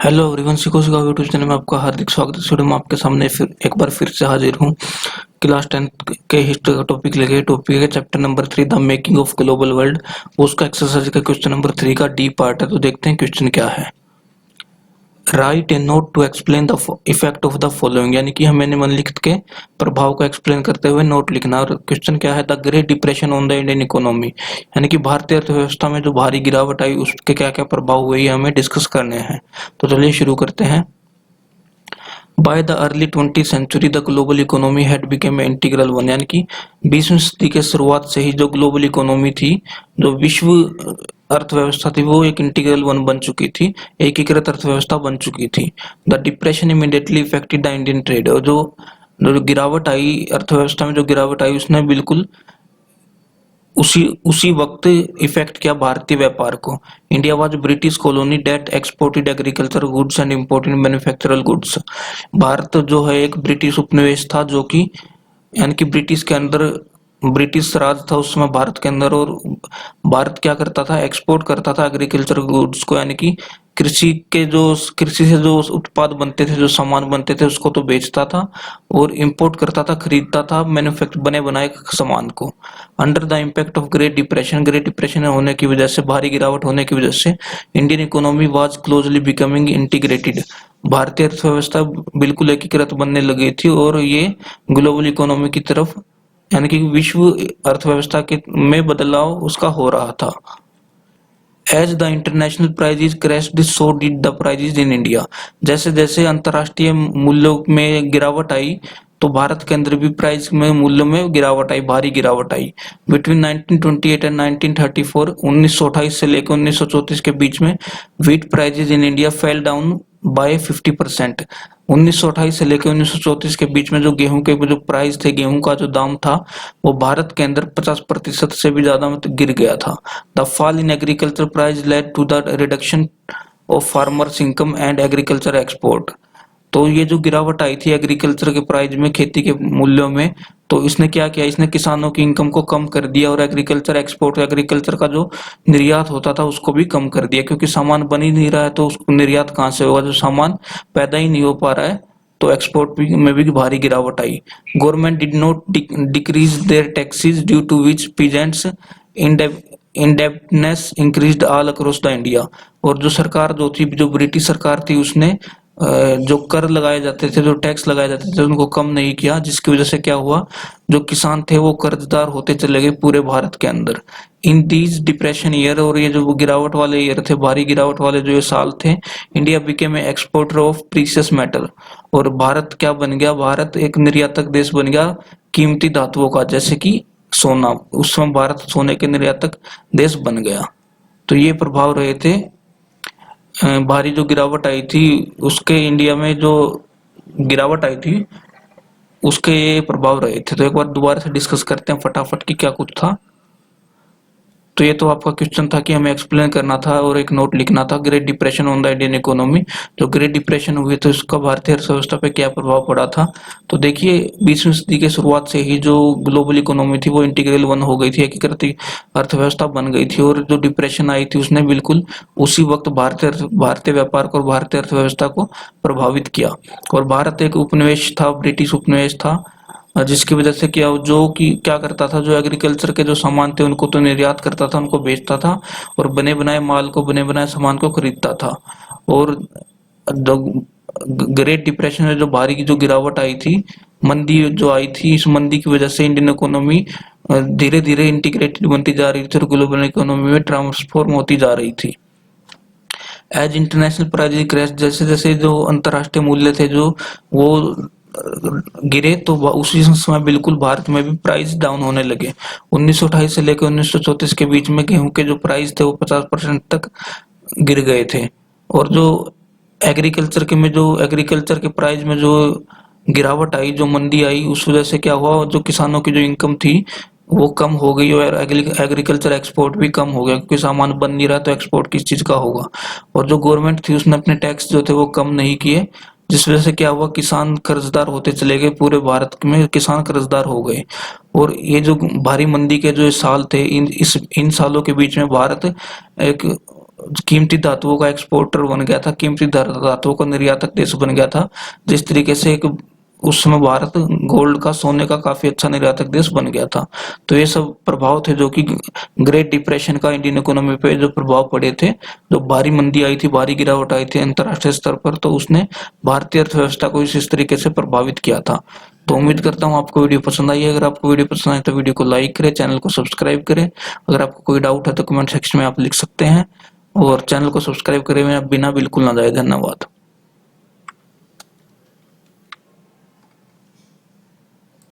Hello everyone, सिको सिखा YouTube channel में आपका हार्दिक स्वागत है। स्टूडेंट मैं आपके सामने फिर एक बार फिर से हाजिर हूँ। क्लास 10 के हिस्ट्री का टॉपिक लेके टॉपिक है chapter number 3 the making of global world. उसका एक्सरसाइज का क्वेश्चन नंबर 3 का डी पार्ट है। तो देखते हैं क्वेश्चन क्या है। Write a note to explain the effect of the following, यानी कि हमें निम्नलिखित के प्रभाव को एक्सप्लेन करते हुए नोट लिखना। और क्वेश्चन क्या है, the great depression on the Indian economy, यानी कि भारतीय अर्थव्यवस्था में जो भारी गिरावट आई उसके क्या क्या प्रभाव हुए, ये हमें डिस्कस करने हैं। तो चलिए शुरू करते हैं। By the early 20th century the global economy had become integral one, यानी कि 20वीं सदी के शुरुआत से ही जो ग्लोबल इकोनॉमी थी, जो विश्व अर्थव्यवस्था थी, वो एक इंटीग्रल वन बन चुकी थी, एकीकृत अर्थव्यवस्था बन चुकी थी। The depression immediately affected the Indian trade, और जो गिरावट आई अर्थव्यवस्था में, जो गिरावट आई उसने बिल्कुल उसी उसी वक्त इफेक्ट किया भारतीय व्यापार को। India was British colony that exported agriculture goods and imported manufactured goods. Bharat जो है एक ब्रिटिश उपनिवेश था, जो कि यानी कि ब्रिटिश के अंदर ब्रिटिश राज था उस समय भारत के अंदर। और भारत क्या करता था, एक्सपोर्ट करता था एग्रीकल्चर गुड्स को, यानी कि कृषि से जो उत्पाद बनते थे, जो सामान बनते थे, उसको तो बेचता था। और इंपोर्ट करता था, खरीदता था मैन्युफैक्चर बने बनाए सामान को। Under the impact of great depression होने की वजह से, भारी गिरावट होने की वजह से, Indian economy was closely becoming integrated, भारतीय अर्थव्यवस्था बिल्कुल एकीकृत बनने लगी थी। और ये ग्लोबल इकोनॉमी की तरफ, यानी कि विश्व अर्थव्यवस्था के में बदलाव उसका हो रहा था। As the international prices crashed so did the prices in India, जैसे जैसे अंतर्राष्ट्रीय मूल्यों में गिरावट आई, तो भारत के अंदर भी प्राइस में मूल्य में गिरावट आई, भारी गिरावट आई। बिटवीन 1928 एंड 1934, 1928 से लेकर 1934 के बीच में wheat prices in India fell down by 50%। 1928 से लेकर 1934 के बीच में जो गेहूं के जो प्राइस थे, गेहूं का जो दाम था, वो भारत के अंदर 50% से भी ज्यादा गिर गया था। The fall in agriculture price led to the reduction of farmers income and agriculture export. तो ये जो गिरावट आई थी एग्रीकल्चर के प्राइस में, खेती के मूल्यों में, तो इसने क्या किया, इसने किसानों की इनकम को कम कर दिया। और एग्रीकल्चर एक्सपोर्ट, एग्रीकल्चर का जो निर्यात होता था उसको भी कम कर दिया, क्योंकि सामान बन ही नहीं रहा है तो उसको निर्यात कहाँ से होगा, जो सामान पैदा ही नहीं हो पा रहा है। तो एक्सपोर्ट में भी भारी गिरावट आई। Government did not decrease their taxes due to which peasants indebtedness increased all across the India. और जो सरकार जो थी, जो ब्रिटिश सरकार थी, उसने जो कर लगाए जाते थे, जो टैक्स लगाए जाते थे, उनको कम नहीं किया, जिसकी वजह से क्या हुआ, जो किसान थे वो कर्जदार होते चले गए पूरे भारत के अंदर। इन दीज डिप्रेशन ईयर, और ये जो गिरावट वाले ईयर थे, भारी गिरावट वाले जो ये साल थे, India became a exporter of precious metal. और भारत क्या बन गया, भारत एक निर्यातक देश बन गया कीमती धातुओं का, जैसे कि सोना। उस समय भारत सोने के निर्यातक देश बन गया। तो ये प्रभाव रहे थे, भारी जो गिरावट आई थी उसके, इंडिया में जो गिरावट आई थी उसके ये प्रभाव रहे थे। तो एक बार दोबारा से डिस्कस करते हैं फटाफट कि क्या कुछ था। तो ये तो आपका क्वेश्चन था कि हमें एक्सप्लेन करना था और एक नोट लिखना था, great depression on the Indian economy. जो ग्रेट डिप्रेशन हुई तो इसका भारतीय अर्थव्यवस्था पे क्या प्रभाव पड़ा था। तो देखिए, 20वीं सदी के शुरुआत से ही जो ग्लोबल इकोनॉमी थी वो इंटीग्रल वन हो गई थी, एकीकृत अर्थव्यवस्था बन गई थी। और जो डिप्रेशन आई थी उसने बिल्कुल उसी वक्त भारतीय व्यापार को और भारतीय अर्थव्यवस्था को प्रभावित किया। और भारत एक उपनिवेश था, ब्रिटिश उपनिवेश था, जिसकी वजह से क्या करता था, जो एग्रीकल्चर के जो सामान थे उनको तो निर्यात करता था, उनको बेचता था, और बने बनाए माल को, बने बनाए सामान को खरीदता था। और जो ग्रेट डिप्रेशन में जो भारी की जो गिरावट आई थी, मंदी जो आई थी, इस मंदी की वजह से इंडियन इकोनॉमी धीरे धीरे इंटीग्रेटेड बनती जा रही थी और ग्लोबल इकोनॉमी में ट्रांसफॉर्म होती जा रही थी। एज इंटरनेशनल प्राइस क्रैश, जैसे जैसे जो अंतरराष्ट्रीय मूल्य थे जो वो गिरे, तो उसी समय बिल्कुल भारत में भी प्राइस डाउन होने लगे। 1928 से लेकर 1934 के बीच में गेहूं के जो प्राइस थे वो 50% तक गिर गए थे। और जो एग्रीकल्चर के प्राइस में जो गिरावट आई, जो मंदी आई, उस वजह से क्या हुआ, जो किसानों की जो इनकम थी वो कम हो गई, और एग्रीकल्चर एक्सपोर्ट भी कम हो गया, क्योंकि सामान बन नहीं रहा तो एक्सपोर्ट किस चीज का होगा। और जो गवर्नमेंट थी उसने अपने टैक्स जो थे वो कम नहीं किए, जिस वजह से क्या हुआ, किसान कर्जदार होते चले गए, पूरे भारत में किसान कर्जदार हो गए। और ये जो भारी मंदी के जो साल थे, इन सालों के बीच में भारत एक कीमती धातुओं का एक्सपोर्टर बन गया था, कीमती धातुओं का निर्यातक देश बन गया था। जिस तरीके से एक उस समय भारत गोल्ड का, सोने का काफी अच्छा निर्यातक देश बन गया था। तो ये सब प्रभाव थे जो कि ग्रेट डिप्रेशन का इंडियन इकोनॉमी पे जो प्रभाव पड़े थे, जो भारी मंदी आई थी, भारी गिरावट आई थी अंतर्राष्ट्रीय स्तर पर, तो उसने भारतीय अर्थव्यवस्था को इस तरीके से प्रभावित किया था। तो उम्मीद करता हूँ आपको वीडियो पसंद आई है। अगर आपको वीडियो पसंद आए तो वीडियो को लाइक करें, चैनल को सब्सक्राइब करें। अगर आपको कोई डाउट है तो कमेंट सेक्शन में आप लिख सकते हैं, और चैनल को सब्सक्राइब करे बिना बिल्कुल ना जाए। धन्यवाद।